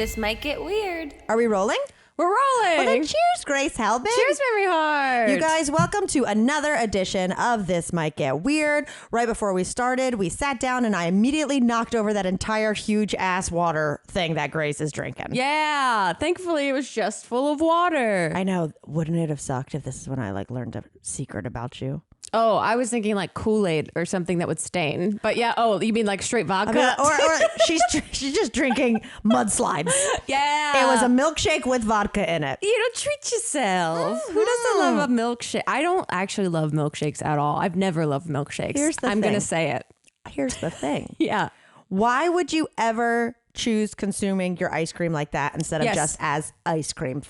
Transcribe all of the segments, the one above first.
This might get weird. Are we rolling? We're rolling. Well, then cheers, Grace Helbig. Cheers, Mamrie Hart. You guys, welcome to another edition of This Might Get Weird. Right before we started, we sat down and I immediately knocked over that entire huge ass water thing that Grace is drinking. Yeah. Thankfully, it was just full of water. I know. Wouldn't it have sucked if this is when I learned a secret about you? Oh, I was thinking like Kool-Aid or something that would stain. But yeah. Oh, you mean like straight vodka? Or she's just drinking mudslides. Yeah. It was a milkshake with vodka in it. You know, treat yourself. Who doesn't love a milkshake? I don't actually love milkshakes at all. I've never loved milkshakes. I'm going to say it. Here's the thing. Yeah. Why would you ever choose consuming your ice cream like that instead of just as ice cream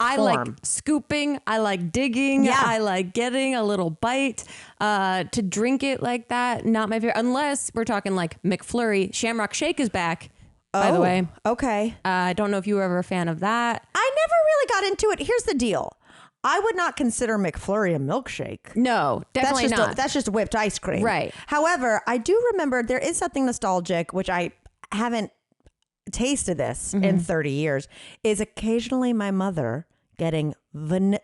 I like scooping. I like digging. Yeah. I like getting a little bite. To drink it like that, not my favorite. Unless we're talking like McFlurry. Shamrock Shake is back, by the way. Okay. I don't know if you were ever a fan of that. I never really got into it. Here's the deal. I would not consider McFlurry a milkshake. No, definitely not. That's just whipped ice cream. Right. However, I do remember there is something nostalgic, which I haven't tasted this in 30 years, is occasionally my mother getting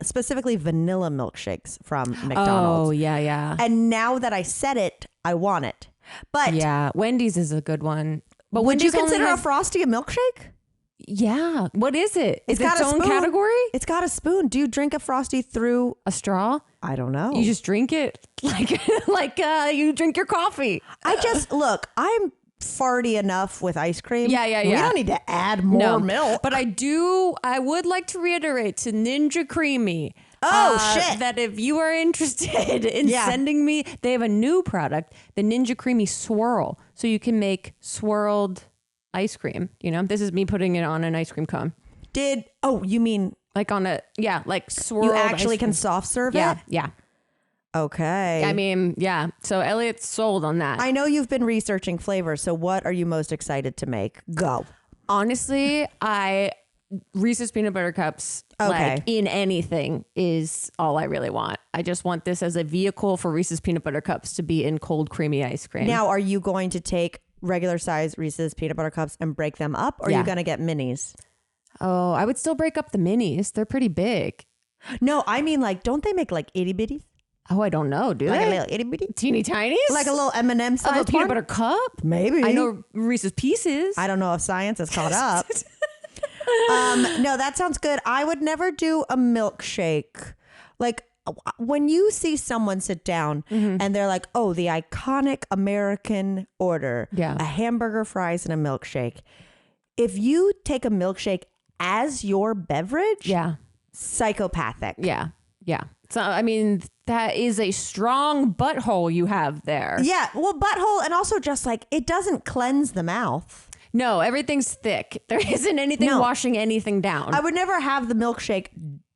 specifically vanilla milkshakes from McDonald's. Oh, yeah. And now that I said it, I want it. But Yeah, Wendy's is a good one. But would you Wendy's only consider a has- Frosty a milkshake? Yeah. What is it? Is it got its a own spoon. category? It's got a spoon. Do you drink a Frosty through? A straw? I don't know. You just drink it like you drink your coffee. I just look, I'm farty enough with ice cream. Yeah. We don't need to add more milk. But I would like to reiterate to Ninja Creamy. Shit. That if you are interested in sending me, they have a new product, the Ninja Creamy Swirl. So you can make swirled ice cream. You know, this is me putting it on an ice cream cone. You mean Like on like swirled. you actually ice cream. can soft serve Yeah, it? yeah. Okay. I mean, yeah. So Elliot's sold on that. I know you've been researching flavors, so what are you most excited to make? Go. Honestly, Reese's peanut butter cups, Okay. like in anything, is all I really want. I just want this as a vehicle for Reese's peanut butter cups to be in cold, creamy ice cream. Now, are you going to take regular size Reese's peanut butter cups and break them up, or are you going to get minis? Oh, I would still break up the minis. They're pretty big. No, I mean, like, don't they make like itty bitties? Oh, I don't know. Do Like they? a little itty bitty? Teeny tinies? Like a little M&M size of a peanut one? butter cup? Maybe. I know Reese's Pieces. I don't know if science has caught up. No, that sounds good. I would never do a milkshake. Like when you see someone sit down and they're like, oh, the iconic American order, a hamburger, fries, and a milkshake. If you take a milkshake as your beverage, psychopathic. Yeah. So, I mean, that is a strong butthole you have there. Yeah. Well, butthole, and also just like, it doesn't cleanse the mouth. No, everything's thick. There isn't anything washing anything down. I would never have the milkshake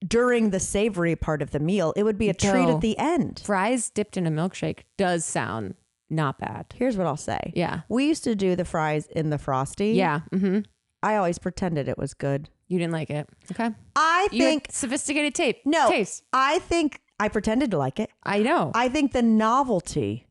during the savory part of the meal. It would be a treat at the end. Fries dipped in a milkshake does sound not bad. Here's what I'll say. Yeah. We used to do the fries in the Frosty. Yeah. Mm-hmm. I always pretended it was good. You didn't like it. Okay. I You had think sophisticated taste. I think I pretended to like it. I know. I think the novelty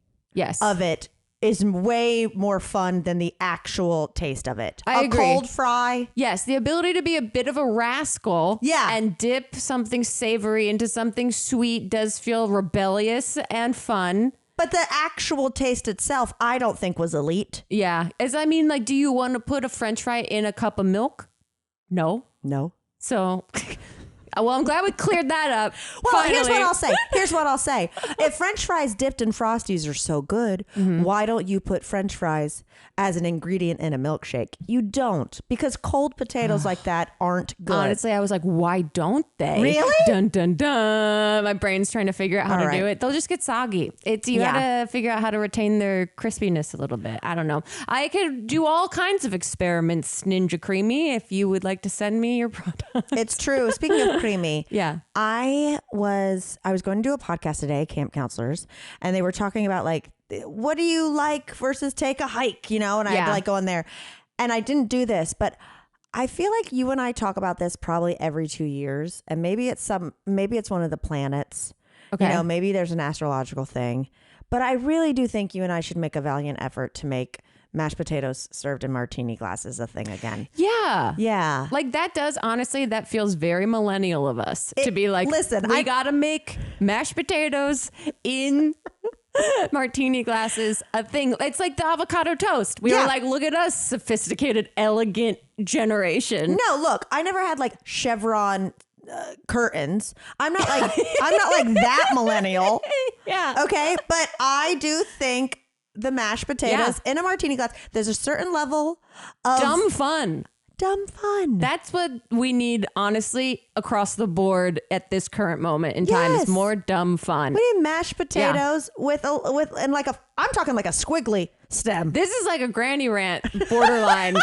of it is way more fun than the actual taste of it. I agree. Cold fry. Yes, the ability to be a bit of a rascal and dip something savory into something sweet does feel rebellious and fun. But the actual taste itself, I don't think was elite. Yeah. Like, do you want to put a French fry in a cup of milk? No. So, well, I'm glad we cleared that up. Well, finally. Here's what I'll say. If French fries dipped in Frosties are so good, why don't you put French fries as an ingredient in a milkshake? You don't, because cold potatoes like that aren't good. Honestly, I was like, why don't they? Really? Dun, dun, dun. My brain's trying to figure out how to do it. They'll just get soggy. You gotta figure out how to retain their crispiness a little bit. I don't know. I could do all kinds of experiments, Ninja Creamy, if you would like to send me your product. It's true. Speaking of creamy, I was going to do a podcast today, Camp Counselors, and they were talking about like, what do you like versus take a hike, you know? And I had to like go in there, and I didn't do this, but I feel like you and I talk about this probably every 2 years, and maybe it's one of the planets. Okay. You know, maybe there's an astrological thing, but I really do think you and I should make a valiant effort to make mashed potatoes served in martini glasses a thing again. Yeah. Yeah. Like that does, honestly, that feels very millennial of us to be like, listen, we got to make mashed potatoes in martini glasses a thing. It's like the avocado toast. We were like, look at us, sophisticated, elegant generation. No, look, I never had like chevron curtains. I'm not like that millennial. Yeah. Okay. But I do think the mashed potatoes in a martini glass, there's a certain level of dumb fun. That's what we need, honestly, across the board at this current moment in time is more dumb fun. We need mashed potatoes with like I'm talking like a squiggly stem. This is like a granny rant borderline.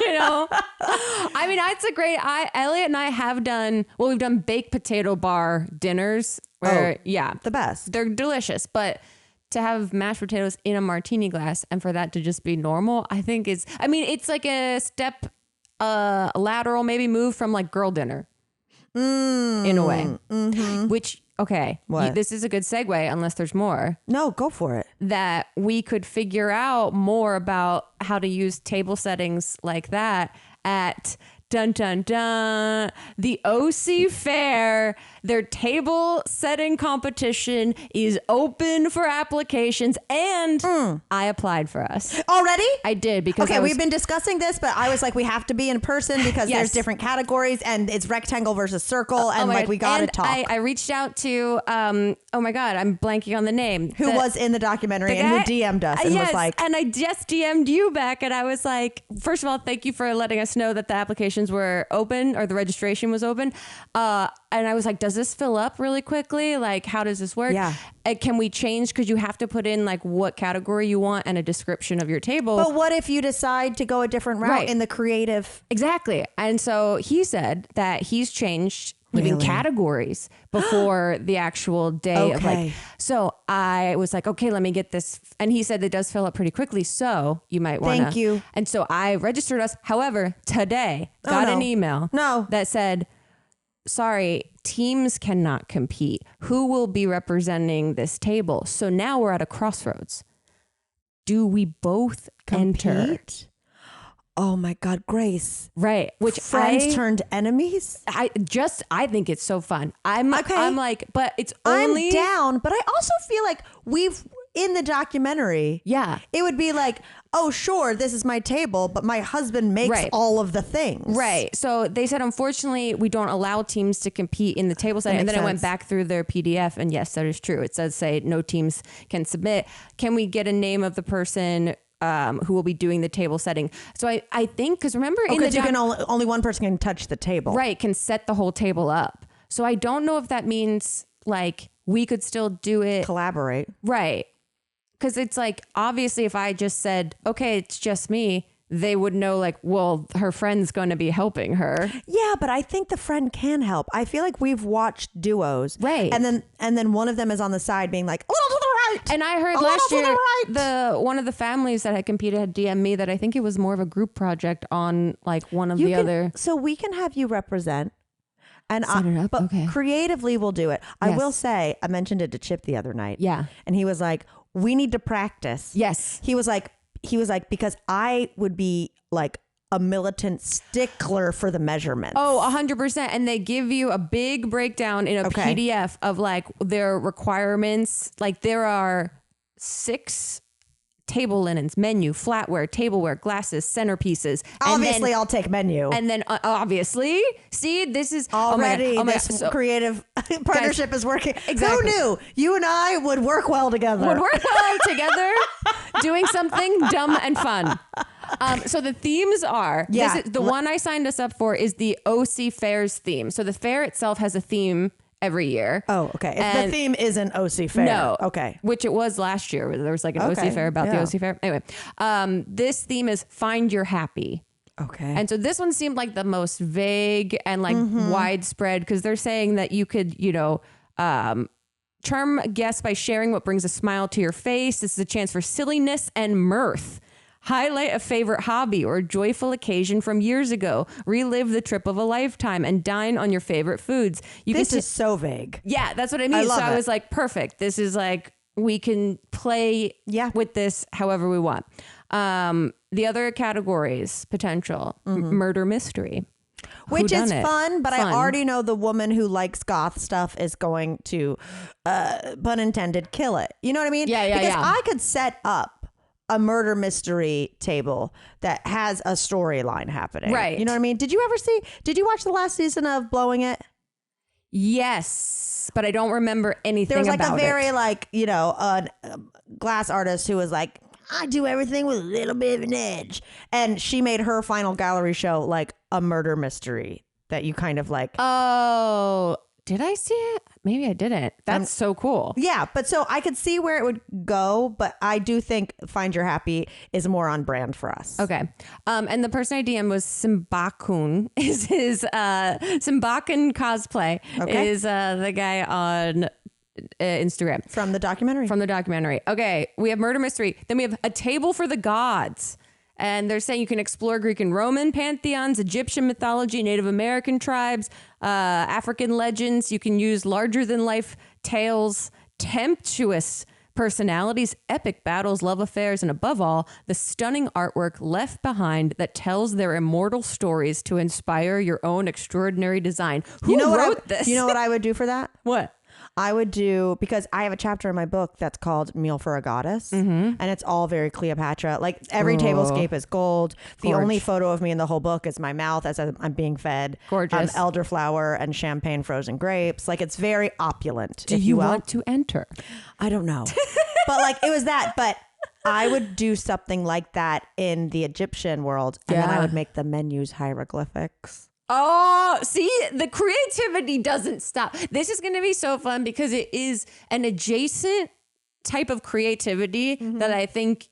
You know, I mean, it's a great. Elliot and I have done. Well, we've done baked potato bar dinners. Where the best. They're delicious, but to have mashed potatoes in a martini glass and for that to just be normal, I think it's like a step, a lateral maybe move from like girl dinner in a way, which, okay, this is a good segue unless there's more. No, go for it. That we could figure out more about how to use table settings like that at dun dun dun the OC Fair. Their table setting competition is open for applications, and I applied for us already. I did because we've been discussing this, but I was like, we have to be in person because there's different categories and it's rectangle versus circle, and we gotta talk. I reached out to oh my god, I'm blanking on the name who was in the documentary and who DM'd us and was like, and I just DM'd you back, and I was like, first of all, thank you for letting us know that the applications were open or the registration was open. And I was like, does this fill up really quickly? Like, how does this work? Yeah. Can we change? Because you have to put in like what category you want and a description of your table. But what if you decide to go a different route in the creative? Exactly. And so he said that he's changed even categories before the actual day of like, so I was like, okay, let me get this. And he said it does fill up pretty quickly. So you might want to. Thank you. And so I registered us. However, today got an email that said, sorry, teams cannot compete. Who will be representing this table? So now we're at a crossroads. Do we both enter? Oh my God, Grace. Right. Which friends turned enemies? I think it's so fun. I'm like, but it's only... I'm down, but I also feel like in the documentary, it would be like, oh, sure, this is my table, but my husband makes all of the things. Right. So they said, unfortunately, we don't allow teams to compete in the table setting. And then I went back through their PDF, and yes, that is true. It says no teams can submit. Can we get a name of the person who will be doing the table setting? So I think, because remember only one person can touch the table. Right. Can set the whole table up. So I don't know if that means like we could still do it. Collaborate. Right. Because it's like, obviously, if I just said, okay, it's just me, they would know like, well, her friend's going to be helping her. Yeah, but I think the friend can help. I feel like we've watched duos. Right. And then one of them is on the side being like, a little to the right. And I heard last year, one of the families that had competed had DM'd me that I think it was more of a group project on like one of the other. So we can have you represent. And creatively we'll do it. I will say, I mentioned it to Chip the other night. Yeah. And he was like, we need to practice. Yes. He was like, because I would be like a militant stickler for the measurements. Oh, 100%. And they give you a big breakdown in a PDF of like their requirements. Like there are 6 table linens, menu, flatware, tableware, glasses, centerpieces. Obviously, I'll take menu. And then obviously, see, this is already this creative partnership is working. Exactly. Who knew you and I would work well together? Doing something dumb and fun. So the themes are, one I signed us up for is the OC Fairs theme. So the fair itself has a theme every year. Oh, okay. The theme isn't OC Fair. No. Okay. Which it was last year. There was like an OC Fair about the OC Fair. Anyway, this theme is Find Your Happy. Okay. And so this one seemed like the most vague and like widespread, because they're saying that you could, charm guests by sharing what brings a smile to your face. This is a chance for silliness and mirth. Highlight a favorite hobby or joyful occasion from years ago. Relive the trip of a lifetime and dine on your favorite foods. This is so vague. Yeah, that's what I mean. I love I was like, perfect. This is like we can play with this however we want. The other categories, potential, murder mystery. Which is fun, but I already know the woman who likes goth stuff is going to, pun intended, kill it. You know what I mean? Yeah. Because I could set up a murder mystery table that has a storyline happening. Right. You know what I mean? Did you watch the last season of Blowing It? Yes, but I don't remember anything about it. There was like a very a glass artist who was like, I do everything with a little bit of an edge. And she made her final gallery show like a murder mystery that you kind of like. Oh, did I see it? Maybe I didn't. That's so cool. Yeah, but so I could see where it would go, but I do think Find Your Happy is more on brand for us. Okay. And the person I DM was Simbakun. Is his Simbakan cosplay is the guy on Instagram. From the documentary. Okay. We have murder mystery. Then we have a table for the gods. And they're saying you can explore Greek and Roman pantheons, Egyptian mythology, Native American tribes, African legends. You can use larger than life tales, tempestuous personalities, epic battles, love affairs, and above all, the stunning artwork left behind that tells their immortal stories to inspire your own extraordinary design. Who wrote this? You know what I would do for that? What? I would do, because I have a chapter in my book that's called Meal for a Goddess, and it's all very Cleopatra. Like every tablescape is gold. The only photo of me in the whole book is my mouth as I'm being fed. Gorgeous. Elderflower and champagne frozen grapes. Like it's very opulent. Do you want to enter? I don't know. But like it was that. But I would do something like that in the Egyptian world. And then I would make the menus hieroglyphics. Oh, see, the creativity doesn't stop. This is going to be so fun because it is an adjacent type of creativity that I think,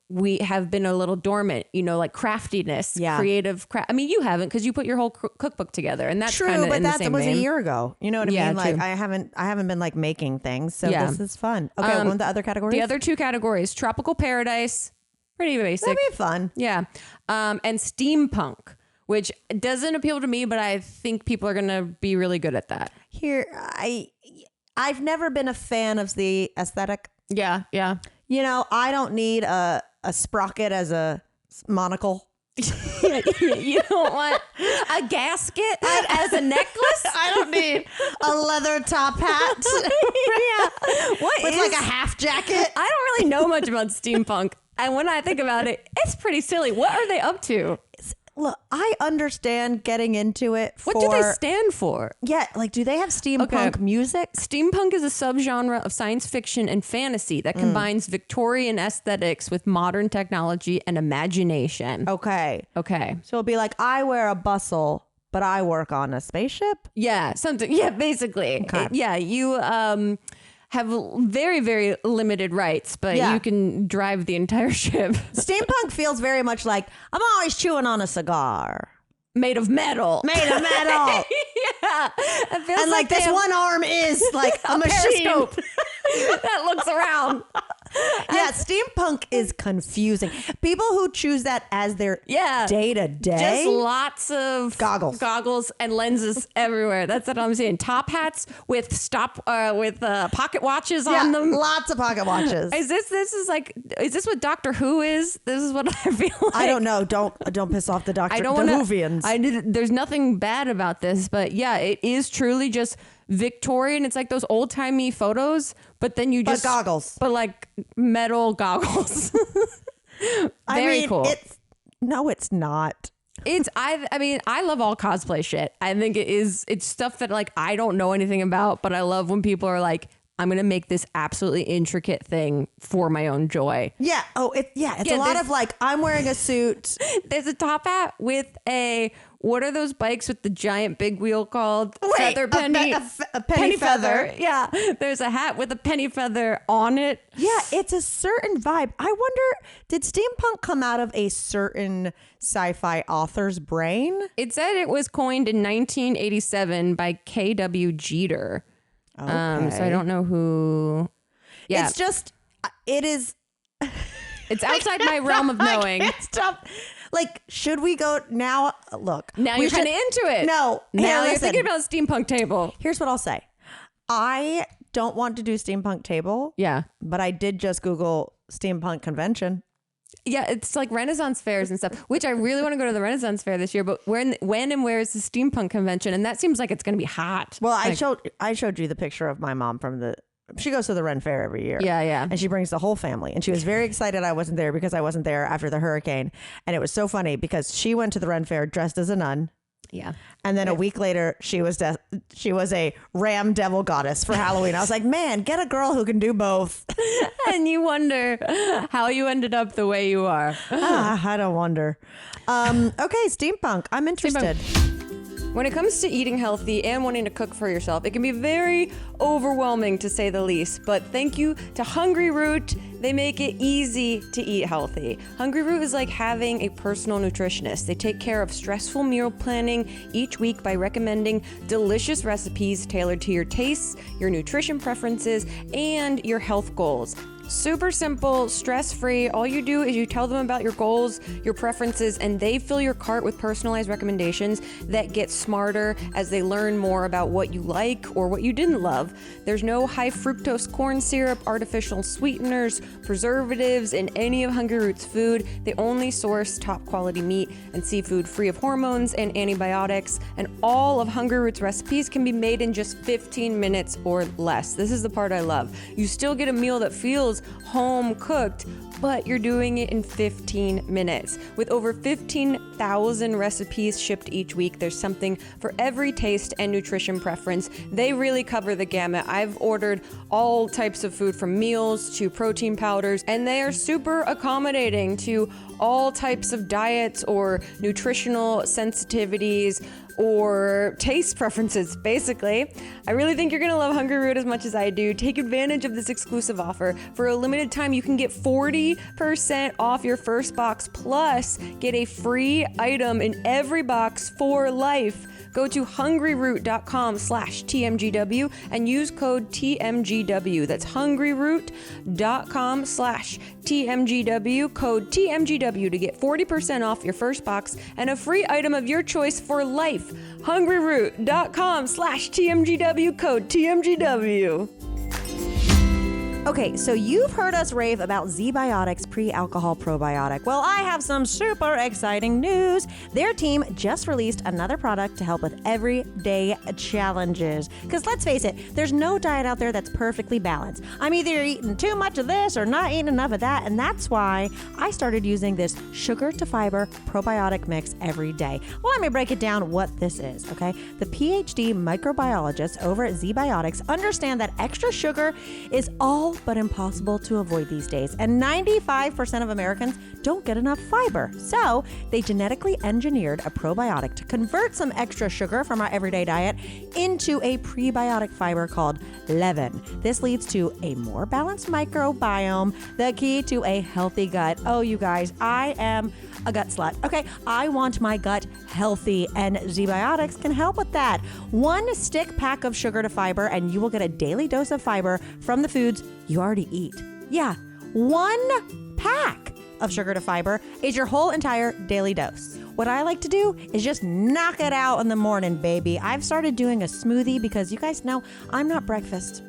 we have been a little dormant, like craftiness, creative craft. I mean, you haven't because you put your whole cookbook together, and that's true, but that was a year ago. You know what I mean? Like true. I haven't been like making things. So this is fun. Okay. One of the other categories? The other two categories, tropical paradise, pretty basic. That'd be fun. Yeah. And steampunk, which doesn't appeal to me, but I think people are going to be really good at that. Here, I've never been a fan of the aesthetic. Yeah. I don't need a sprocket as a monocle. You don't want a gasket as a necklace? I don't need a leather top hat. With like a half jacket. I don't really know much about steampunk. And when I think about it, it's pretty silly. What are they up to? Look, I understand getting into it. What do they stand for? Yeah, like, do they have steampunk music? Steampunk is a subgenre of science fiction and fantasy that combines Victorian aesthetics with modern technology and imagination. Okay. So it'll be like, I wear a bustle, but I work on a spaceship? Yeah, something. Yeah, basically. Okay. You have very, very limited rights, but you can drive the entire ship. Steampunk feels very much like I'm always chewing on a cigar. Made of metal. Yeah. It feels and like this one arm is like a machine that looks around. Yeah, steampunk is confusing. People who choose that as their day to day, just lots of goggles and lenses everywhere. That's what I'm saying. Top hats with pocket watches on them. Lots of pocket watches. Is this what Doctor Who is? This is what I feel like. I don't know. Don't piss off the Doctor. Whovians. There's nothing bad about this, but yeah, it is truly just Victorian. It's like those old timey photos, but then you just goggles, but like metal goggles. Very cool. It's not. I love all cosplay shit. I think it's stuff that like I don't know anything about, but I love when people are like, I'm going to make this absolutely intricate thing for my own joy. Yeah. It's a lot of like, I'm wearing a suit. There's a top hat with what are those bikes with the giant big wheel called? Feather penny. A penny feather. Yeah. There's a hat with a penny feather on it. Yeah. It's a certain vibe. I wonder, did steampunk come out of a certain sci-fi author's brain? It said it was coined in 1987 by K.W. Jeter. Okay. So I don't know who. Yeah. It's just, it is. It's outside my realm of knowing. I can't stop. Like, should we go now? Look. Now you're kind of into it. No. Now you're thinking about a steampunk table. Here's what I'll say. I don't want to do steampunk table. Yeah. But I did just Google steampunk convention. Yeah, it's like Renaissance fairs and stuff, which I really want to go to the Renaissance fair this year. But when and where is the steampunk convention? And that seems like it's going to be hot. Well, I showed you the picture of my mom she goes to the Ren Fair every year. Yeah, yeah. And she brings the whole family. And she was very excited I wasn't there because I wasn't there after the hurricane. And it was so funny because she went to the Ren Fair dressed as a nun. Yeah. And then a week later, she was a ram devil goddess for Halloween. I was like, man, get a girl who can do both. And you wonder how you ended up the way you are. I don't wonder. Okay, steampunk. I'm interested. When it comes to eating healthy and wanting to cook for yourself, it can be very overwhelming to say the least. But thank you to Hungry Root. They make it easy to eat healthy. Hungry Root is like having a personal nutritionist. They take care of stressful meal planning each week by recommending delicious recipes tailored to your tastes, your nutrition preferences, and your health goals. Super simple, stress-free. All you do is you tell them about your goals, your preferences, and they fill your cart with personalized recommendations that get smarter as they learn more about what you like or what you didn't love. There's no high fructose corn syrup, artificial sweeteners, preservatives in any of Hungry Root's food. They only source top quality meat and seafood free of hormones and antibiotics. And all of Hungry Root's recipes can be made in just 15 minutes or less. This is the part I love. You still get a meal that feels home cooked, but you're doing it in 15 minutes. With over 15,000 recipes shipped each week, there's something for every taste and nutrition preference. They really cover the gamut. I've ordered all types of food from meals to protein powders, and they are super accommodating to all types of diets or nutritional sensitivities or taste preferences, basically. I really think you're gonna love Hungry Root as much as I do. Take advantage of this exclusive offer. For a limited time, you can get 40% off your first box, plus get a free item in every box for life. Go to hungryroot.com/TMGW and use code TMGW. That's hungryroot.com/TMGW, code TMGW to get 40% off your first box and a free item of your choice for life. hungryroot.com/TMGW, code TMGW. Okay, so you've heard us rave about ZBiotics pre-alcohol probiotic. Well, I have some super exciting news. Their team just released another product to help with everyday challenges. Because let's face it, there's no diet out there that's perfectly balanced. I'm either eating too much of this or not eating enough of that, and that's why I started using this sugar to fiber probiotic mix every day. Well, let me break it down what this is, okay? The PhD microbiologists over at ZBiotics understand that extra sugar is all but impossible to avoid these days, and 95% of Americans don't get enough fiber. So they genetically engineered a probiotic to convert some extra sugar from our everyday diet into a prebiotic fiber called lecithin. This leads to a more balanced microbiome, the key to a healthy gut. Oh, you guys, I am a gut slut. Okay, I want my gut healthy, and ZBiotics can help with that. 1 stick pack of sugar to fiber, and you will get a daily dose of fiber from the foods you already eat. Yeah, 1 pack of sugar to fiber is your whole entire daily dose. What I like to do is just knock it out in the morning, baby. I've started doing a smoothie because you guys know I'm not a breakfast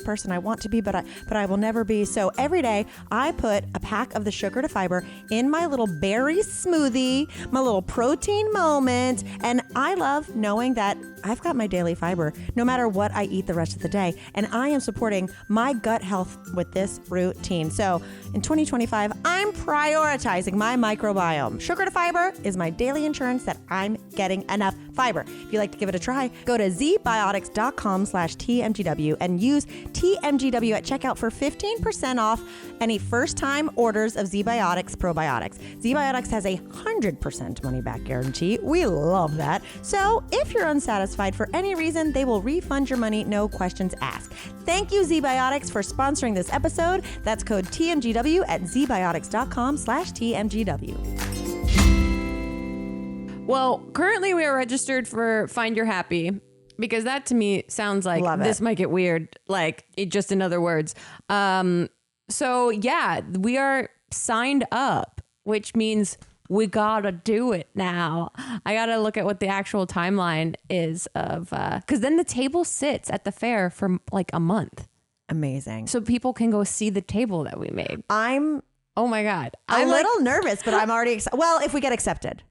person. I want to be, but I will never be. So every day I put a pack of the sugar to fiber in my little berry smoothie, my little protein moment. And I love knowing that I've got my daily fiber no matter what I eat the rest of the day. And I am supporting my gut health with this routine. So in 2025, I'm prioritizing my microbiome. Sugar to fiber is my daily insurance that I'm getting enough fiber. If you'd like to give it a try, go to zbiotics.com/TMGW and use TMGW at checkout for 15% off any first-time orders of ZBiotics probiotics. ZBiotics has a 100% money-back guarantee. We love that. So if you're unsatisfied for any reason, they will refund your money, no questions asked. Thank you, ZBiotics, for sponsoring this episode. That's code TMGW at zbiotics.com/TMGW. Well, currently we are registered for Find Your Happy, because that to me sounds like this might get weird, like just in other words. So yeah, we are signed up, which means we gotta do it now. I gotta look at what the actual timeline is of, because then the table sits at the fair for like a month. Amazing. So people can go see the table that we made. Oh my God. I'm a little nervous, but I'm already excited. Well, if we get accepted.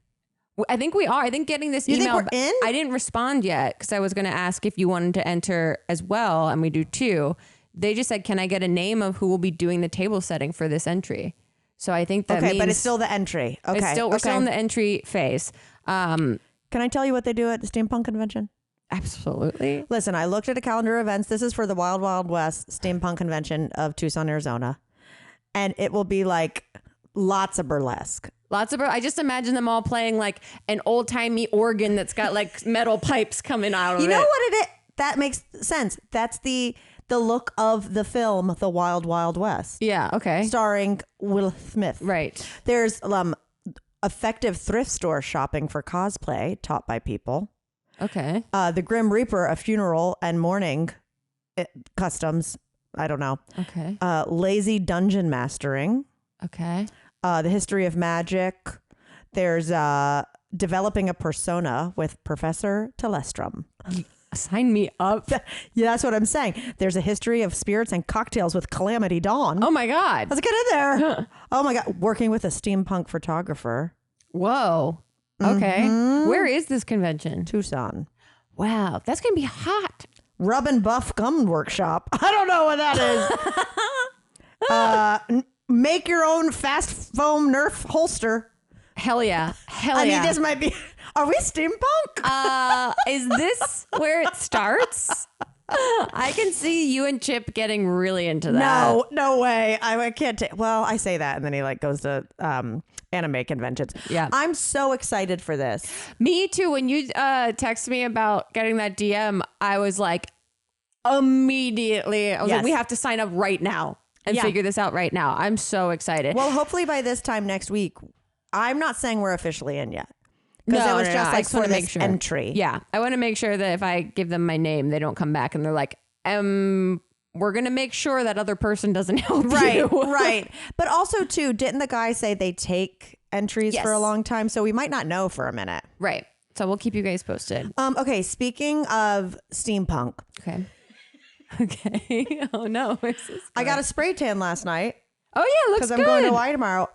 I think we are. I think getting this email. Think we're in? I didn't respond yet because I was going to ask if you wanted to enter as well, and we do too. They just said, "Can I get a name of who will be doing the table setting for this entry?" So I think that means but it's still the entry. Okay, we're still in the entry phase. Can I tell you what they do at the Steampunk Convention? Absolutely. Listen, I looked at a calendar of events. This is for the Wild Wild West Steampunk Convention of Tucson, Arizona, and it will be like lots of burlesque. I just imagine them all playing like an old timey organ that's got like metal pipes coming out of it. You know what it is? That makes sense. That's the look of the film, The Wild Wild West. Yeah. Okay. Starring Will Smith. Right. There's effective thrift store shopping for cosplay taught by people. Okay. The Grim Reaper, a funeral and mourning customs. I don't know. Okay. Lazy dungeon mastering. Okay. The history of magic. There's developing a persona with Professor Telestrum. Sign me up. Yeah, that's what I'm saying. There's a history of spirits and cocktails with Calamity Dawn. Oh my God. Let's get in there. Oh my God. Working with a steampunk photographer. Whoa. Okay. Mm-hmm. Where is this convention? Tucson. Wow. That's going to be hot. Rub and Buff Gum Workshop. I don't know what that is. Make your own fast foam Nerf holster. Hell yeah. Hell yeah. I mean, this might be... Are we steampunk? Is this where it starts? I can see you and Chip getting really into that. No way. I can't take... Well, I say that and then he like goes to anime conventions. Yeah. I'm so excited for this. Me too. When you texted me about getting that DM, I was like, immediately. I was like, we have to sign up right now and figure this out right now. I'm so excited. Well, hopefully by this time next week, I'm not saying we're officially in yet. Because it was just like for this entry. Yeah. I want to make sure that if I give them my name, they don't come back and they're like, we're going to make sure that other person doesn't help you. Right. But also too, didn't the guy say they take entries for a long time? So we might not know for a minute. Right. So we'll keep you guys posted. Okay. Speaking of steampunk. Okay. Okay. Oh no. I got a spray tan last night. Oh yeah. Looks good. Because I'm going to Hawaii tomorrow.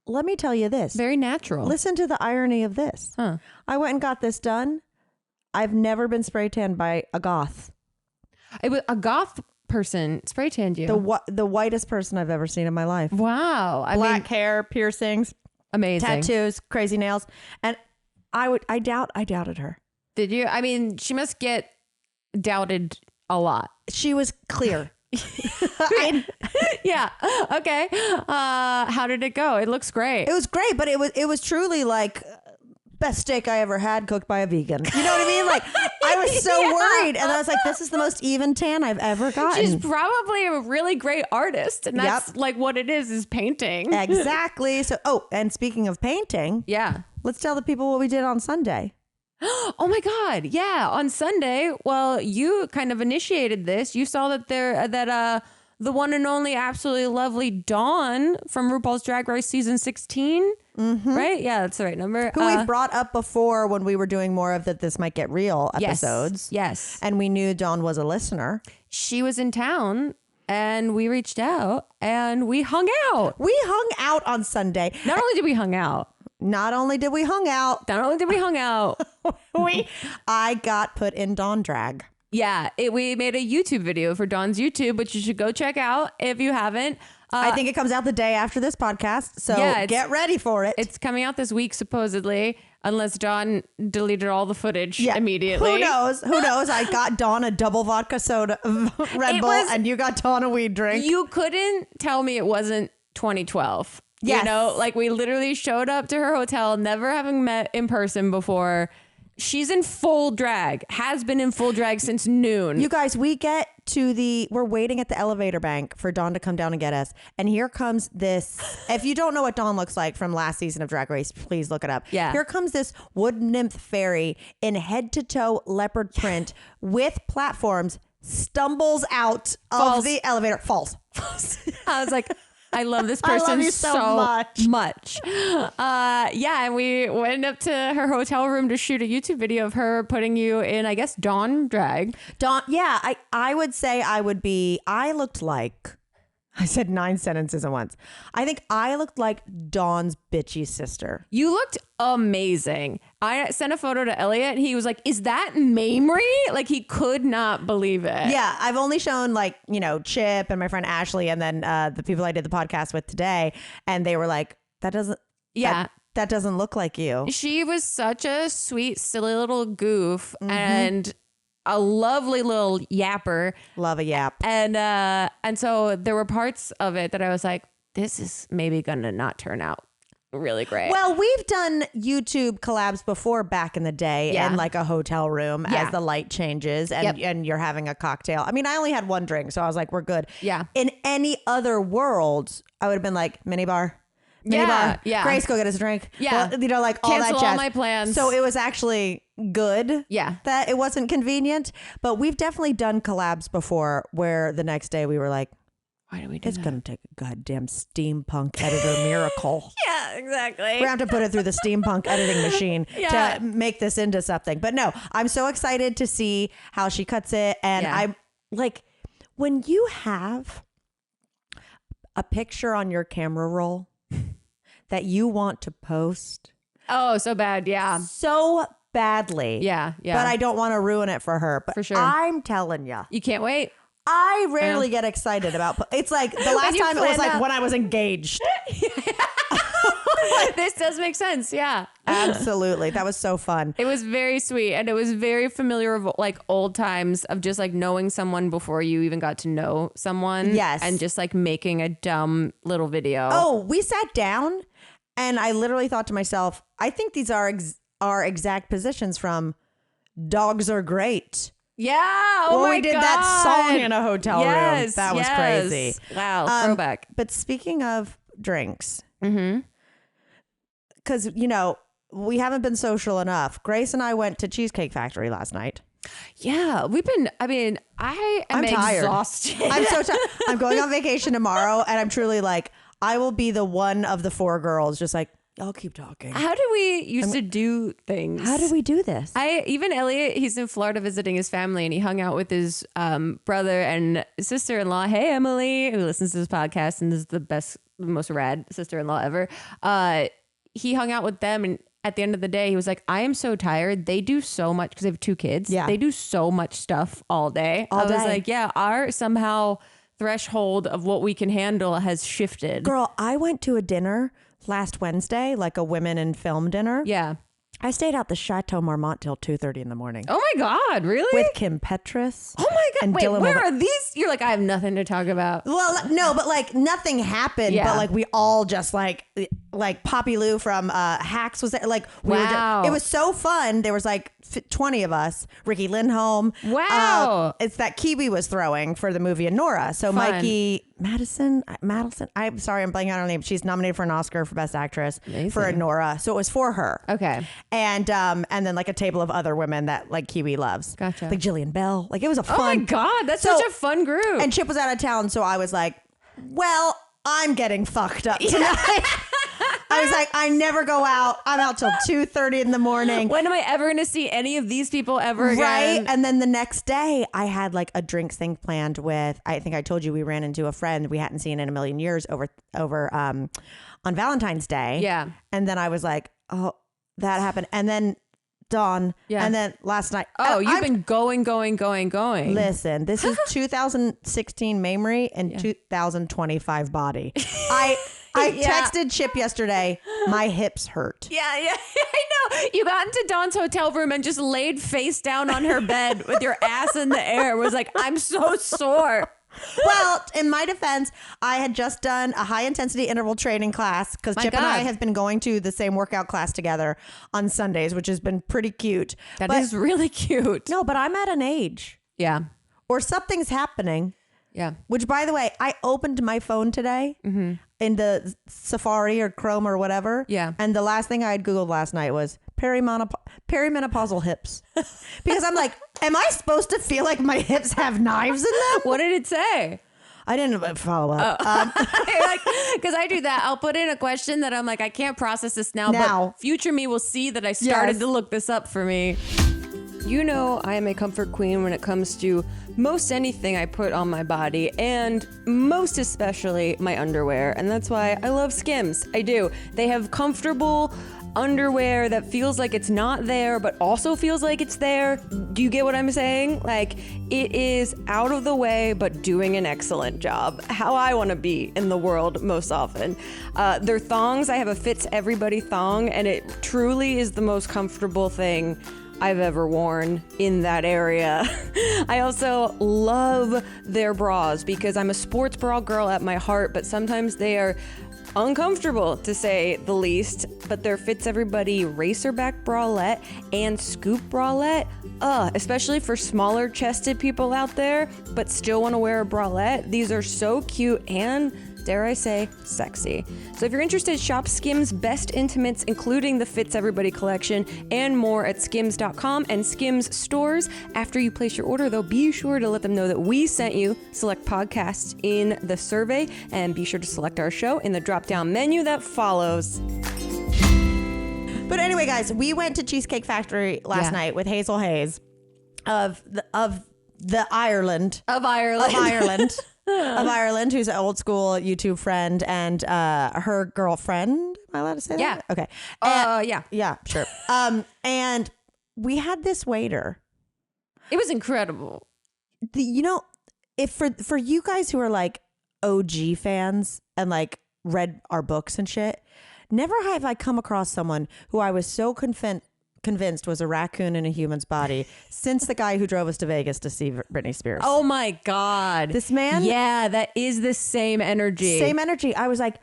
Let me tell you this. Very natural. Listen to the irony of this. Huh. I went and got this done. I've never been spray tanned by a goth. It was a goth person spray tanned you. The whitest person I've ever seen in my life. Wow. Black hair, piercings, amazing. tattoos, crazy nails. And I doubted her. Did you? I mean, she must get doubted a lot. She was clear. Yeah. Okay. How did it go? It looks great. It was great, but it was truly like best steak I ever had cooked by a vegan. You know what I mean? Like I was so worried, and I was like, this is the most even tan I've ever gotten. She's probably a really great artist, and that's like what it is painting. Exactly. So, and speaking of painting, let's tell the people what we did on Sunday. Oh my God. Yeah. On Sunday, well, you kind of initiated this. You saw that the one and only absolutely lovely Dawn from RuPaul's Drag Race season 16. Mm-hmm. Right? Yeah, that's the right number. Who we've brought up before when we were doing more of the This Might Get Real episodes. Yes. And we knew Dawn was a listener. She was in town and we reached out and we hung out. We hung out on Sunday. Not only did we hung out. I got put in Dawn drag. Yeah, we made a YouTube video for Dawn's YouTube, which you should go check out if you haven't. I think it comes out the day after this podcast, so get ready for it. It's coming out this week, supposedly, unless Dawn deleted all the footage immediately. Who knows? I got Dawn a double vodka soda, Red Bull, and you got Dawn a weed drink. You couldn't tell me it wasn't 2012. Yes. You know, like we literally showed up to her hotel, never having met in person before. She's in full drag, has been in full drag since noon. You guys, we're waiting at the elevator bank for Dawn to come down and get us. And here comes this. If you don't know what Dawn looks like from last season of Drag Race, please look it up. Yeah. Here comes this wood nymph fairy in head to toe leopard print with platforms, stumbles out of the elevator, falls. I was like, I love this I person love you so much. Yeah, and we went up to her hotel room to shoot a YouTube video of her putting you in, I guess, Dawn drag. Dawn, yeah, I would say I looked like, I said 9 sentences at once. I think I looked like Dawn's bitchy sister. You looked amazing. I sent a photo to Elliot. He was like, is that Mamrie? Like, he could not believe it. Yeah, I've only shown like, Chip and my friend Ashley and then the people I did the podcast with today. And they were like, that doesn't look like you. She was such a sweet, silly little goof and a lovely little yapper. Love a yap. And so there were parts of it that I was like, this is maybe gonna not turn out really great. Well, we've done YouTube collabs before back in the day in like a hotel room as the light changes and you're having a cocktail. I mean, I only had one drink, so I was like, we're good. Yeah. In any other world, I would have been like, minibar. Yeah. Grace, go get us a drink. Yeah. Well, like all Cancel that jazz. all my plans. So it was actually good. Yeah. That it wasn't convenient. But we've definitely done collabs before where the next day we were like, why do we do it's that? going to take a goddamn steampunk editor miracle. Yeah, exactly. We're going to have to put it through the steampunk editing machine to make this into something. But no, I'm so excited to see how she cuts it. And I'm like, when you have a picture on your camera roll that you want to post. Oh, so bad. Yeah. So badly. Yeah. But I don't want to ruin it for her. But for sure. I'm telling you. You can't wait. I rarely get excited about. It's like the last time it was like when I was engaged. This does make sense. Yeah. Absolutely. That was so fun. It was very sweet. And it was very familiar of like old times of just like knowing someone before you even got to know someone. Yes. And just like making a dumb little video. Oh, we sat down and I literally thought to myself, I think these are our exact positions from Dogs Are Great. Yeah. Oh my God. We did that song in a hotel room. That was crazy. Wow. Throwback. But speaking of drinks, because, we haven't been social enough. Grace and I went to Cheesecake Factory last night. Yeah. I'm tired. exhausted. I'm so tired. I'm going on vacation tomorrow and I'm truly like, I will be the one of the 4 girls just like, I'll keep talking. How do we used to do things? How do we do this? Even Elliot, he's in Florida visiting his family and he hung out with his brother and sister-in-law. Hey, Emily, who listens to this podcast and is the most rad sister-in-law ever. He hung out with them and at the end of the day, he was like, I am so tired. They do so much because they have 2 kids. Yeah. They do so much stuff all day. I was like, yeah, our somehow threshold of what we can handle has shifted. Girl, I went to a dinner last Wednesday, like a women in film dinner. Yeah. I stayed out the Chateau Marmont till 2:30 in the morning. Oh my God, really? With Kim Petras. Oh my God. And wait, Dylan where are these? You're like, I have nothing to talk about. Well, no, but like nothing happened. Yeah. But like we all just like Poppy Lou from Hacks was there. Like we were just, it was so fun. There was like 20 of us. Ricky Lindholm. Wow. It's that Kiwi was throwing for the movie Nora. So Fun. Mikey Madison. I'm sorry, I'm blanking on her name. She's nominated for an Oscar for Best Actress for Nora. So it was for her. Okay. And then like a table of other women that like Kiwi loves. Gotcha. Like Jillian Bell. Like it was a fun. Oh my God, that's such a fun group. And Chip was out of town, so I was like, well, I'm getting fucked up tonight. I was like, I never go out. I'm out till 2:30 in the morning. When am I ever going to see any of these people ever again? Right. And then the next day I had like a drinks thing planned with, I think I told you we ran into a friend we hadn't seen in a million years over on Valentine's Day. Yeah. And then I was like, oh, that happened. And then Dawn. Yeah. And then last night. Oh, you've been going. Listen, this is 2016 Mamrie and 2025 body. I texted Chip yesterday. My hips hurt. Yeah, I know. You got into Dawn's hotel room and just laid face down on her bed with your ass in the air. Was like, I'm so sore. Well, in my defense, I had just done a high intensity interval training class because Chip and I have been going to the same workout class together on Sundays, which has been pretty cute. That is really cute. No, but I'm at an age. Yeah. Or something's happening. Yeah. Which, by the way, I opened my phone today in the Safari or Chrome or whatever. Yeah. And the last thing I had Googled last night was perimenopausal hips. Because I'm like, am I supposed to feel like my hips have knives in them? What did it say? I didn't follow up. Because I do that. I'll put in a question that I'm like, I can't process this now. But future me will see that I started to look this up for me. You know, I am a comfort queen when it comes to most anything I put on my body, and most especially my underwear. And that's why I love Skims. I do. They have comfortable underwear that feels like it's not there, but also feels like it's there. Do you get what I'm saying? Like, it is out of the way, but doing an excellent job. How I want to be in the world most often. Their thongs, I have a Fits Everybody thong, and it truly is the most comfortable thing I've ever worn in that area. I also love their bras because I'm a sports bra girl at my heart, but sometimes they are uncomfortable, to say the least. But their Fits Everybody Racerback bralette and Scoop bralette, especially for smaller chested people out there but still want to wear a bralette, these are so cute and, dare I say, sexy. So if you're interested, shop Skims Best Intimates, including the Fits Everybody collection and more at skims.com and Skims stores. After you place your order, though, be sure to let them know that we sent you. Select podcasts in the survey and be sure to select our show in the drop-down menu that follows. But anyway, guys, we went to Cheesecake Factory last night with Hazel Hayes of Ireland. Of Ireland. Of Ireland, who's an old school YouTube friend, and her girlfriend. Am I allowed to say that? Yeah. Okay. Yeah, sure. And we had this waiter. It was incredible. If for you guys who are like OG fans and like read our books and shit, never have I come across someone who I was so convinced was a raccoon in a human's body since the guy who drove us to Vegas to see Britney Spears. Oh my God. This man? Yeah, that is the same energy. Same energy. I was like,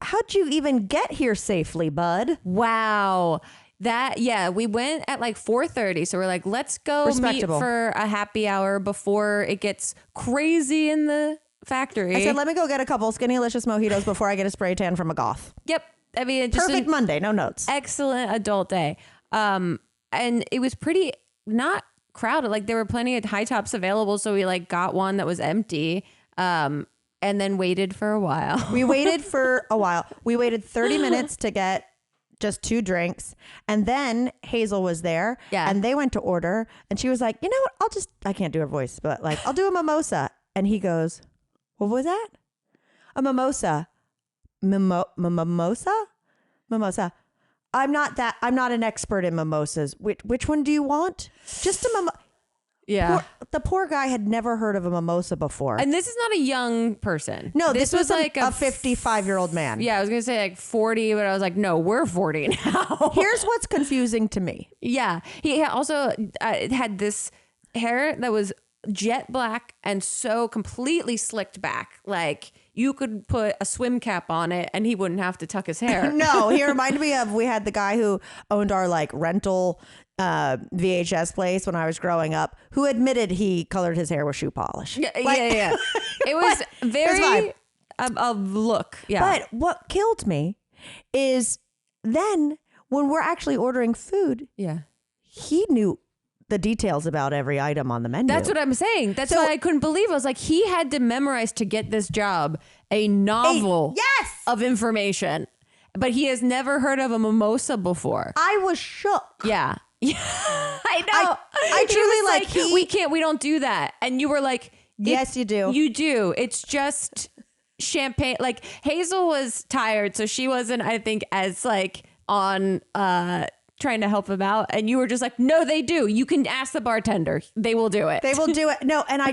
how'd you even get here safely, bud? Wow. We went at like 4:30. So we're like, let's go meet for a happy hour before it gets crazy in the factory. I said, let me go get a couple Skinnylicious mojitos before I get a spray tan from a goth. Yep. I mean, just perfect Monday, no notes. Excellent adult day. And it was pretty not crowded. Like there were plenty of high tops available. So we like got one that was empty. And then waited for a while. We waited for a while. We waited 30 minutes to get just 2 drinks. And then Hazel was there and they went to order and she was like, you know what? I can't do her voice, but like, I'll do a mimosa. And he goes, what was that? A mimosa. Mimosa? I'm not an expert in mimosas. Which one do you want? Just a mimosa. Yeah. The poor guy had never heard of a mimosa before. And this is not a young person. No, this was like a 55-year-old man. Yeah, I was going to say like 40, but I was like, no, we're 40 now. Here's what's confusing to me. Yeah. He also had this hair that was jet black and so completely slicked back. Like you could put a swim cap on it and he wouldn't have to tuck his hair. No, he reminded me of, we had the guy who owned our like rental VHS place when I was growing up, who admitted he colored his hair with shoe polish. Yeah. It was very a look. Yeah. But what killed me is then when we're actually ordering food, he knew the details about every item on the menu. That's what I'm saying. That's why I couldn't believe it. I was like, he had to memorize to get this job a novel of information, but he has never heard of a mimosa before. I was shook. Yeah. I know. I truly we don't do that. And you were like, yes, you do. You do. It's just champagne. Like Hazel was tired, so she wasn't, I think, as like on trying to help him out, and you were just like, no, they do. You can ask the bartender. They will do it. They will do it. No, and I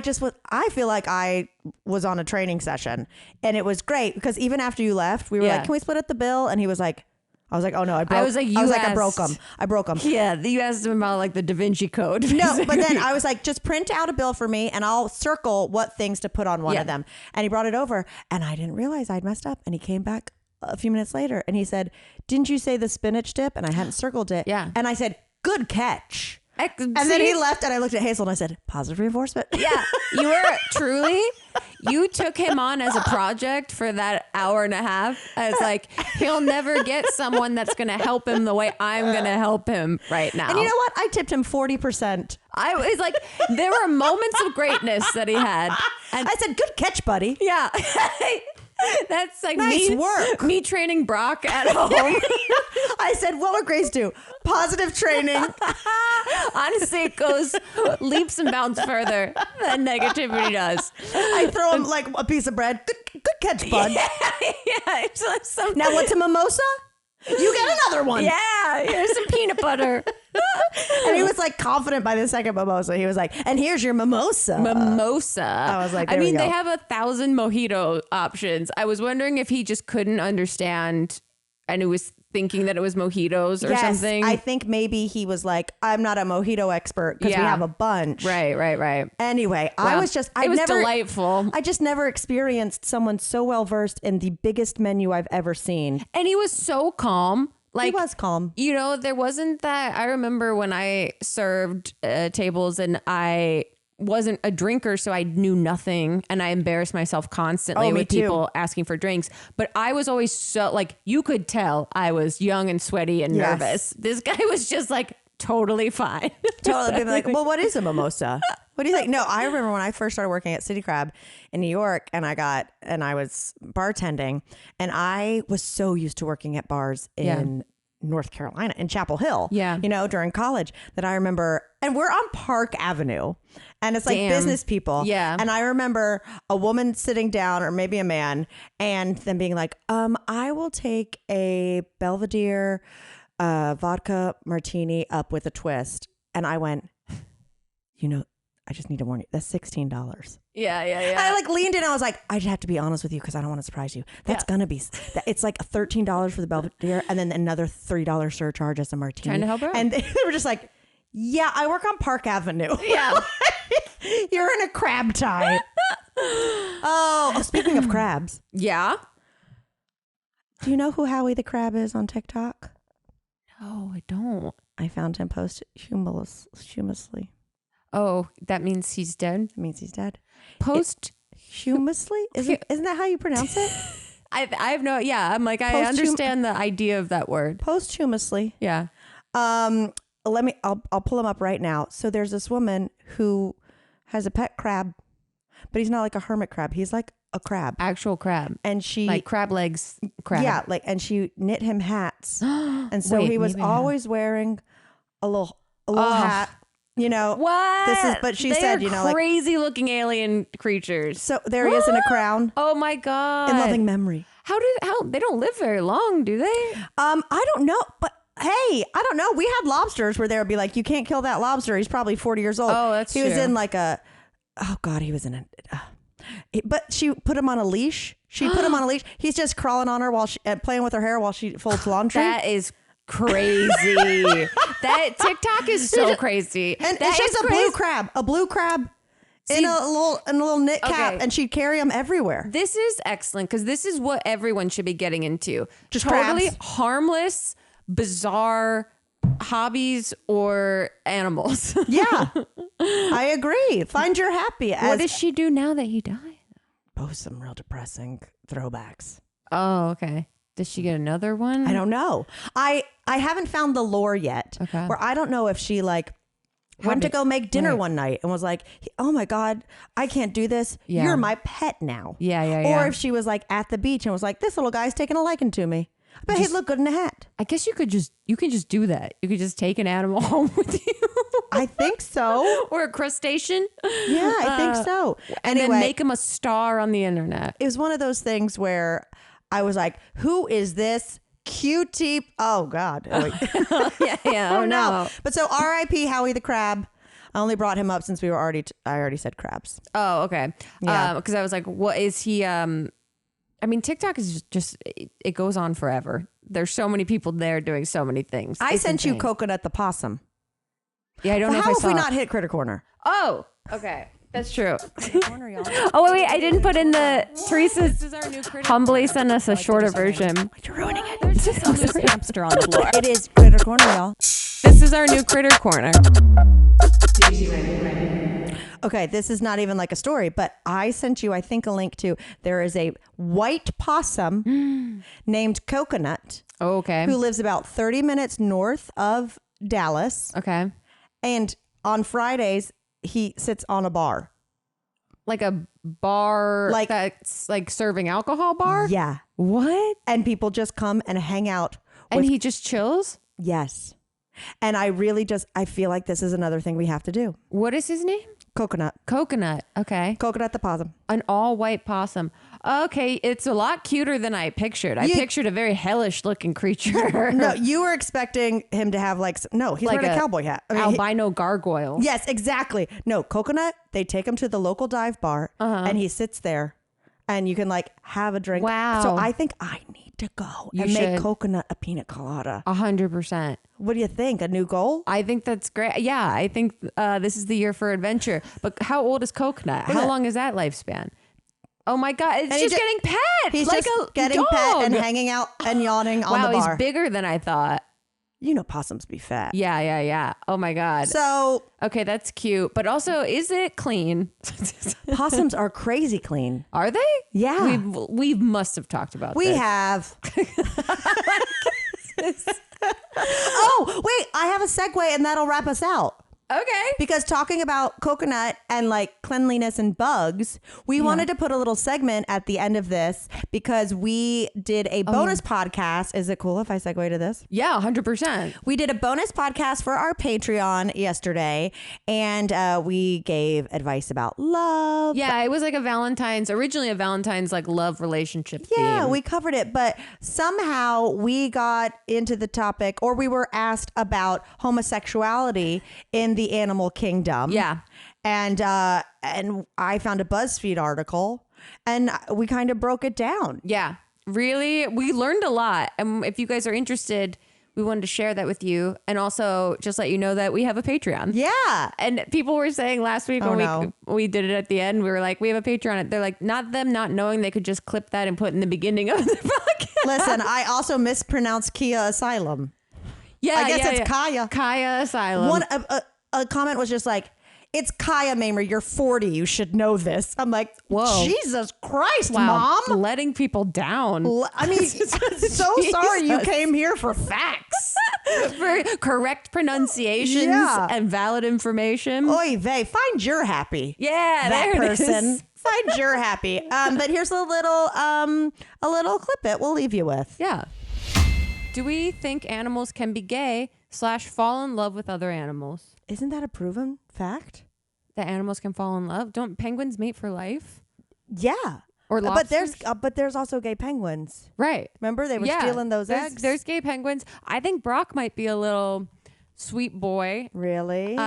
feel like I was on a training session, and it was great because even after you left, we were like, can we split up the bill? And he was like, I was like, oh no, I broke. I broke them. Yeah, you asked him about like the Da Vinci Code. Basically. No, but then I was like, just print out a bill for me and I'll circle what things to put on one of them. And he brought it over and I didn't realize I'd messed up. And he came back a few minutes later and he said, didn't you say the spinach dip? And I hadn't circled it. Yeah. And I said, good catch. And then he left and I looked at Hazel and I said, positive reinforcement. Yeah, you were truly, you took him on as a project for that hour and a half. I was like, he'll never get someone that's going to help him the way I'm going to help him right now. And you know what? I tipped him 40%. I was like, there were moments of greatness that he had. And I said, good catch, buddy. yeah. That's like Nice work. me training Brock at home. I said, what would Grace do? Positive training. Honestly, it goes leaps and bounds further than negativity does. I throw him like a piece of bread. Good catch, bud. Yeah. It's like something. Now what's a mimosa? You get another one. Yeah, here's some peanut butter. And he was like confident by the second mimosa. He was like, and here's your mimosa. Mimosa. I was like, I mean, there we they go. have 1,000 mojito options. I was wondering if he just couldn't understand and it was thinking that it was mojitos or something. I think maybe he was like, I'm not a mojito expert because we Yeah. have a bunch. Right. Anyway, Well, I was just, it was delightful. I just never experienced someone so well versed in the biggest menu I've ever seen. And he was so calm. Like, He was calm. You know, there wasn't that. I remember when I served tables and I wasn't a drinker, so I knew nothing and I embarrassed myself constantly me with too. people asking for drinks. But I was always so like, you could tell I was young and sweaty and Yes. nervous. This guy was just like totally fine. Totally be like, well, what is a mimosa? What do you think? No, I remember when I first started working at City Crab in New York and I was bartending and I was so used to working at bars in North Carolina in Chapel Hill, you know, during college that I remember, and we're on Park Avenue and it's like business people. Yeah. And I remember a woman sitting down or maybe a man and them being like, I will take a Belvedere vodka martini up with a twist. And I went, you know, I just need to warn you, that's $16. Yeah. I like leaned in. I was like, I just have to be honest with you because I don't want to surprise you. That's gonna be. It's like $13 for the Belvedere, and then another $3 surcharge as a martini. Trying to help her out. And they were just like, "Yeah, I work on Park Avenue. Yeah. You're in a crab tie." Oh, speaking of crabs, Yeah. do you know who Howie the Crab is on TikTok? No, I don't. I found him posthumously. Oh, that means he's dead? It means he's dead. Posthumously? Isn't that how you pronounce it? I have no, yeah. I'm like, I understand the idea of that word. Posthumously. Yeah. I'll pull him up right now. So there's this woman who has a pet crab, but he's not like a hermit crab. He's like a crab. Actual crab. And she like crab legs crab. Yeah, and she knit him hats. And so he was always wearing a little hat. You know what? But she they said, are you know, like crazy looking alien creatures. So there he is in a crown. Oh my god! In loving memory. How they don't live very long, do they? I don't know, but hey, I don't know. We had lobsters where they would be like, you can't kill that lobster. He's probably 40 years old. Oh, that's he true. was in like he was in a. But she put him on a leash. She put him on a leash. He's just crawling on her while playing with her hair while she folds laundry. That is crazy. That TikTok is so crazy. And that it's just is a blue crab in a little knit cap, and she'd carry them everywhere. This is excellent because this is what everyone should be getting into. Just totally crabs. harmless, bizarre hobbies or animals. Yeah, I agree. Find your happy. What does she do now that he died? Post some real depressing throwbacks. Oh, okay. Does she get another one? I don't know. I haven't found the lore yet. Okay. Where I don't know if she like went to go make dinner one night and was like, oh my God, I can't do this. Yeah. You're my pet now. Yeah. Or if she was like at the beach and was like, this little guy's taking a liking to me. I bet he'd look good in a hat. I guess you can just do that. You could just take an animal home with you. I think so. Or a crustacean. Yeah, I think so. And Anyway, then make him a star on the internet. it was one of those things where I was like, who is this cutie? Oh God. Oh, wait. Yeah. Oh no. But so R.I.P. Howie the Crab. I only brought him up since I already said crabs. Oh, okay. Yeah. Because I was like, what is he? I mean, TikTok is just, it goes on forever. There's so many people there doing so many things. I It's sent you insane. Coconut the Possum. Yeah, I don't know How if I have saw we it. not hit Critter Corner? Oh, okay. That's true. Oh, wait, I didn't put in the, Teresa's humbly sent us a shorter version. You're ruining it. There's just a loose hamster on the floor. It is Critter Corner, y'all. This is our new Critter Corner. Okay, this is not even like a story, but I sent you, I think, a link to, there is a white possum named Coconut Oh, okay. who lives about 30 minutes north of Dallas. Okay. And on Fridays, he sits on a bar. Like a bar that's like serving alcohol bar? Yeah. What? And people just come and hang out. And he just chills? Yes. And I feel like this is another thing we have to do. What is his name? Coconut. Coconut. Okay. Coconut the possum. An all white possum. Okay. It's a lot cuter than I pictured. I pictured a very hellish looking creature. No, you were expecting him to have he's like wearing a cowboy hat. I mean, albino gargoyle. Yes, exactly. No, Coconut, they take him to the local dive bar and he sits there and you can like have a drink. Wow. So I think I need to go and make Coconut a pina colada. 100%. What do you think? A new goal? I think that's great. Yeah, I think this is the year for adventure. But how old is Coconut? How long is that lifespan? Oh my God, it's just getting pet. He's like just a getting dog. pet and hanging out and yawning on the bar. Wow, he's bigger than I thought. You know possums be fat. Yeah. Oh my God. So okay, that's cute. But also, is it clean? possums are crazy clean. Are they? Yeah. We must have talked about We this. have. Oh, wait, I have a segue and that'll wrap us out. Okay. Because talking about Coconut and like cleanliness and bugs, we wanted to put a little segment at the end of this because we did a bonus podcast. Is it cool if I segue to this? Yeah, 100%. We did a bonus podcast for our Patreon yesterday and we gave advice about love. Yeah, it was like originally a Valentine's like love relationship Yeah, theme. we covered it, but somehow we got into the topic or we were asked about homosexuality in the animal kingdom. Yeah. And I found a BuzzFeed article and we kind of broke it down. Yeah, really, we learned a lot. And if you guys are interested, we wanted to share that with you. And also just let you know that we have a Patreon. Yeah. And people were saying last week when we did it at the end, we were like, we have a Patreon. They're like, not knowing they could just clip that and put in the beginning of the podcast. Listen, I also mispronounced Kia Asylum. Yeah, I guess it's Kaya. Kaya Asylum. A comment was just like, it's Kaya, Mamrie, you're 40. You should know this. I'm like, whoa. Jesus Christ, wow, Mom. letting people down. I mean, so sorry you came here for facts. For correct pronunciations and valid information. Oy vey, find your happy. Yeah, that there person. It is. Find your happy. But here's a little clip it we'll leave you with. Yeah. Do we think animals can be gay / fall in love with other animals? Isn't that a proven fact? That animals can fall in love? Don't penguins mate for life? Yeah. Or lobsters? But there's also gay penguins. Right. Remember they were stealing those eggs? There's gay penguins. I think Brock might be a little sweet boy. Really?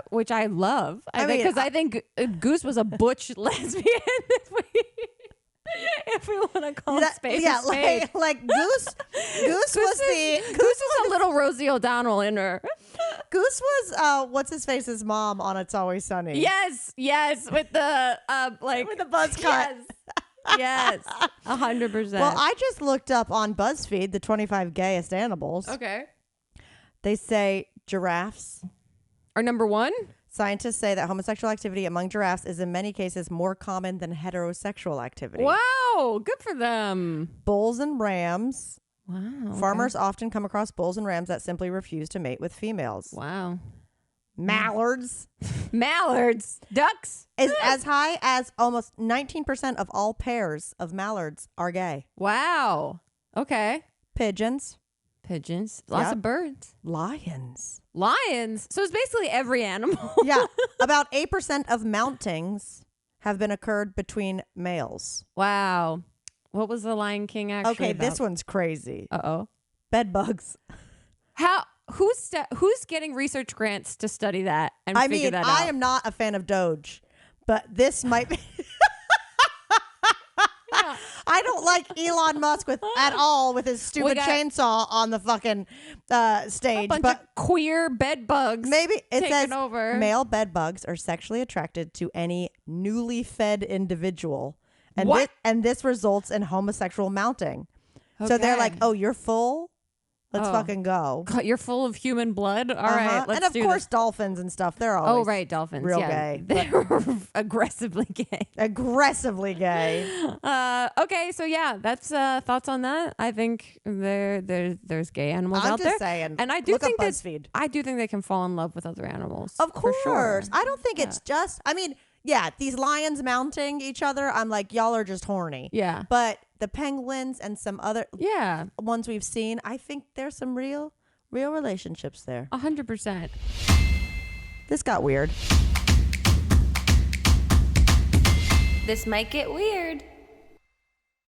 Which I love. I think Goose was a butch lesbian. If we want to call it space. Yeah, space. like Goose was a little Rosie O'Donnell in her. Goose was what's his face's mom on It's Always Sunny. Yes, with the with the buzz cut. Yes, 100%. Well, I just looked up on BuzzFeed the 25 gayest animals. Okay. They say giraffes are number one. Scientists say that homosexual activity among giraffes is in many cases more common than heterosexual activity. Wow, good for them. Bulls and rams. Wow. Okay. Farmers often come across bulls and rams that simply refuse to mate with females. Wow. Mallards. Ducks. Is as high as almost 19% of all pairs of mallards are gay. Wow. Okay. Pigeons. Lots of birds. Lions. So it's basically every animal. Yeah. About 8% of mountings have been occurred between males. Wow. What was the Lion King actually Okay, about? this one's crazy. Uh-oh. Bed bugs. Who's getting research grants to study that and figure that out? I am not a fan of Doge, but this might be... I don't like Elon Musk at all with his stupid chainsaw on the fucking stage. Bunch of queer bed bugs. Maybe it says over. Male bed bugs are sexually attracted to any newly fed individual, and what? This results in homosexual mounting. Okay. So they're like, "Oh, you're full. Let's fucking go. God, you're full of human blood. All right, let's and of do course, this. dolphins and stuff. They're always Dolphins. real yeah. gay. They're aggressively gay. Aggressively gay. Okay, so yeah, that's thoughts on that. I think there's gay animals I'm out just there, saying. and I do Look up think that BuzzFeed. I do think they can fall in love with other animals. Of for course. sure. I don't think it's just, I mean, yeah, these lions mounting each other, I'm like, y'all are just horny. Yeah. But the penguins and some other Yeah, ones we've seen, I think there's some real relationships there. 100%. This got weird. This might get weird.